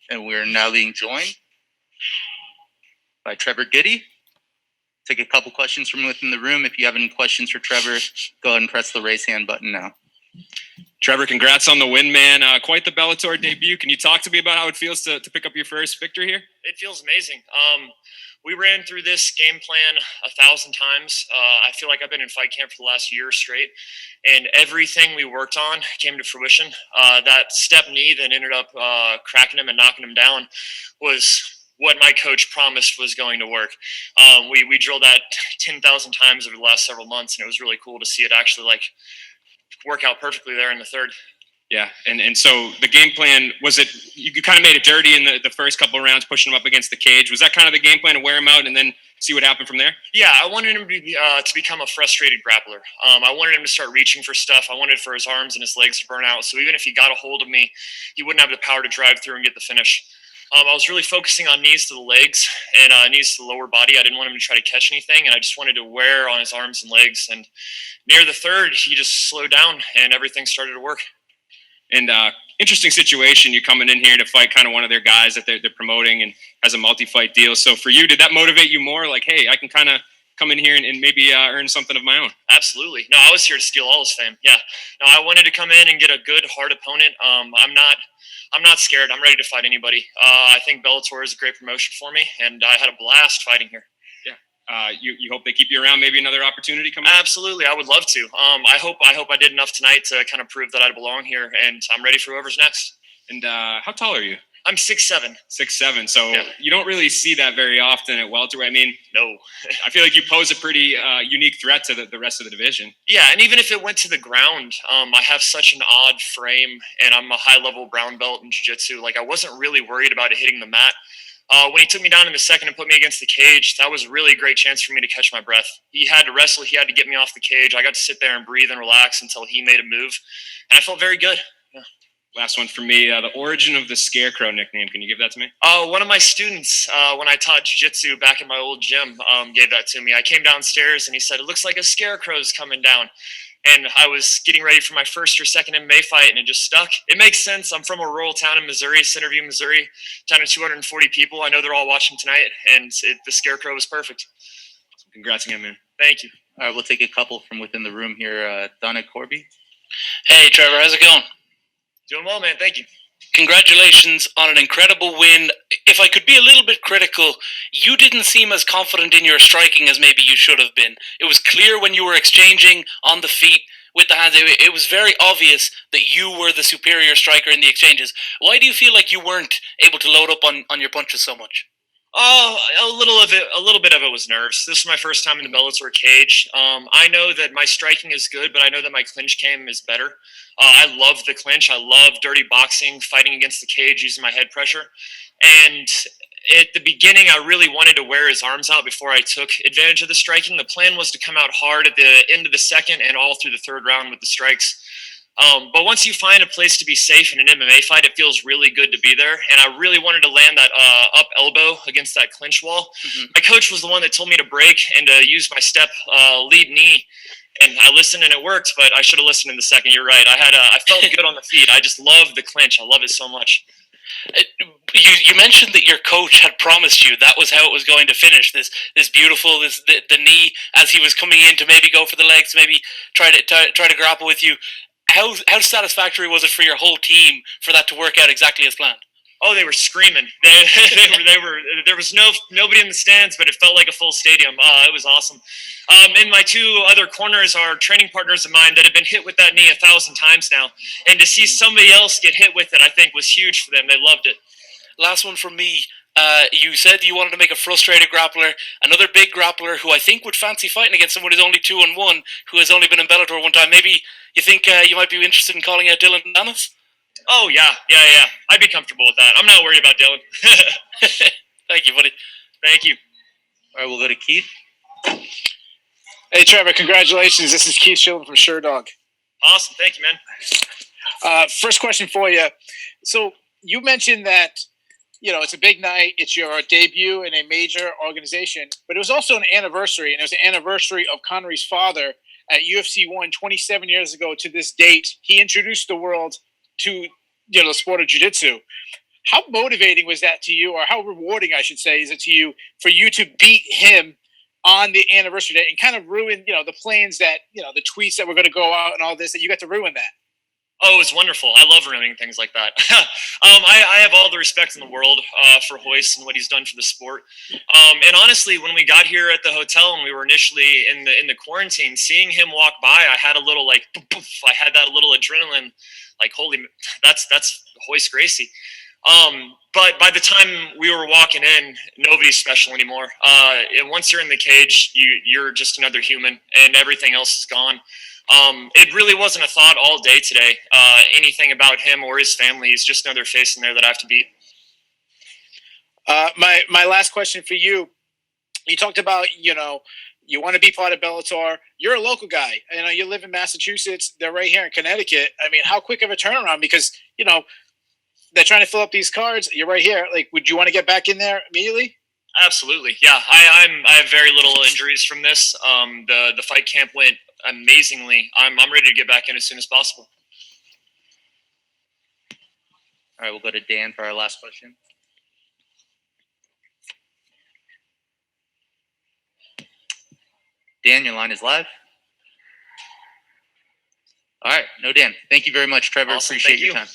And we're now being joined by Trevor Gudde. Take a couple questions from within the room. If you have any questions for Trevor, go ahead and press the raise hand button now. Trevor, congrats on the win, man. Quite the Bellator debut. Can you talk to me about how it feels to pick up your first victory here? It feels amazing. We ran through this game plan 1,000 times. I feel like I've been in fight camp for the last year straight, and everything we worked on came to fruition. That step knee that ended up cracking him and knocking him down was what my coach promised was going to work. We drilled that 10,000 times over the last several months, and it was really cool to see it actually work out perfectly there in the third. Yeah, and so the game plan, was it, you kind of made it dirty in the first couple of rounds, pushing him up against the cage. Was that kind of the game plan, to wear him out and then see what happened from there? Yeah, I wanted him to become a frustrated grappler. I wanted him to start reaching for stuff. I wanted for his arms and his legs to burn out. So even if he got a hold of me, he wouldn't have the power to drive through and get the finish. I was really focusing on knees to the legs and knees to the lower body. I didn't want him to try to catch anything, and I just wanted to wear on his arms and legs. And near the third, he just slowed down, and everything started to work. And interesting situation. You're coming in here to fight kind of one of their guys that they're promoting and has a multi-fight deal. So for you, did that motivate you more? Like, hey, I can kind of come in here and maybe earn something of my own? Absolutely. No, I was here to steal all his fame. Yeah. No, I wanted to come in and get a good, hard opponent. I'm not scared. I'm ready to fight anybody. I think Bellator is a great promotion for me, and I had a blast fighting here. You hope they keep you around, maybe another opportunity coming up? Absolutely. I would love to. I hope I did enough tonight to kind of prove that I belong here, and I'm ready for whoever's next. And how tall are you? I'm 6'7". 6'7". So You don't really see that very often at welterweight. I mean, no. I feel like you pose a pretty unique threat to the rest of the division. Yeah, and even if it went to the ground, I have such an odd frame, and I'm a high-level brown belt in jiu-jitsu. I wasn't really worried about it hitting the mat. When he took me down in the second and put me against the cage, that was a really great chance for me to catch my breath. He had to wrestle. He had to get me off the cage. I got to sit there and breathe and relax until he made a move, and I felt very good. Yeah. Last one for me. The origin of the Scarecrow nickname. Can you give that to me? One of my students, when I taught jiu-jitsu back in my old gym, gave that to me. I came downstairs, and he said, "It looks like a scarecrow's coming down." And I was getting ready for my first or second MMA fight, and it just stuck. It makes sense. I'm from a rural town in Missouri, Centerview, Missouri, town of 240 people. I know they're all watching tonight, and the Scarecrow was perfect. Congrats again, man. Thank you. All right, we'll take a couple from within the room here. Donna Corby. Hey, Trevor. How's it going? Doing well, man. Thank you. Congratulations on an incredible win. If I could be a little bit critical, you didn't seem as confident in your striking as maybe you should have been. It was clear when you were exchanging on the feet with the hands. It was very obvious that you were the superior striker in the exchanges. Why do you feel like you weren't able to load up on your punches so much? Oh, a little bit of it was nerves. This is my first time in the Bellator cage. I know that my striking is good, but I know that my clinch game is better. I love the clinch. I love dirty boxing, fighting against the cage, using my head pressure. And at the beginning, I really wanted to wear his arms out before I took advantage of the striking. The plan was to come out hard at the end of the second and all through the third round with the strikes. But once you find a place to be safe in an MMA fight, it feels really good to be there. And I really wanted to land that up elbow against that clinch wall. Mm-hmm. My coach was the one that told me to break and to use my step lead knee. And I listened and it worked, but I should have listened in the second. You're right. I felt good on the feet. I just love the clinch. I love it so much. You mentioned that your coach had promised you that was how it was going to finish. This beautiful the knee as he was coming in to maybe go for the legs, maybe try to grapple with you. How satisfactory was it for your whole team for that to work out exactly as planned? Oh, they were screaming. There was nobody in the stands, but it felt like a full stadium. It was awesome. In my two other corners are training partners of mine that have been hit with that knee 1,000 times now. And to see somebody else get hit with it, I think was huge for them. They loved it. Last one from me. You said you wanted to make a frustrated grappler, another big grappler who I think would fancy fighting against someone who's only 2-1, who has only been in Bellator one time. Maybe you think you might be interested in calling out Dylan Danis? Oh, yeah. I'd be comfortable with that. I'm not worried about Dylan. Thank you, buddy. Thank you. All right, we'll go to Keith. Hey, Trevor, congratulations. This is Keith Shilton from Sure Dog. Awesome. Thank you, man. First question for you. So you mentioned that, it's a big night. It's your debut in a major organization, but it was also an anniversary, and it was an anniversary of Connery's father at UFC 1 27 years ago to this date. He introduced the world to the sport of jiu-jitsu. How motivating was that to you, or how rewarding, I should say, is it to you for you to beat him on the anniversary day and kind of ruin, the plans that, the tweets that were going to go out and all this, that you got to ruin that? Oh, it was wonderful. I love ruining things like that. I have all the respect in the world for Hoist and what he's done for the sport. And honestly, when we got here at the hotel and we were initially in the quarantine, seeing him walk by, I had a little like, poof, I had that little adrenaline, like, holy, that's Hoist Gracie. But by the time we were walking in, nobody's special anymore. And once you're in the cage, you're just another human, and everything else is gone. It really wasn't a thought all day today. Anything about him or his family. He's just another face in there that I have to beat. My last question for you. You talked about, you want to be part of Bellator. You're a local guy. You live in Massachusetts. They're right here in Connecticut. I mean, how quick of a turnaround? Because, they're trying to fill up these cards. You're right here. Like, would you want to get back in there immediately? Absolutely. Yeah. I have very little injuries from this. The fight camp went amazingly. I'm ready to get back in as soon as possible. All right, we'll go to Dan for our last question. Dan, your line is live. All right, no Dan. Thank you very much, Trevor. Awesome. Appreciate Thank your you. time.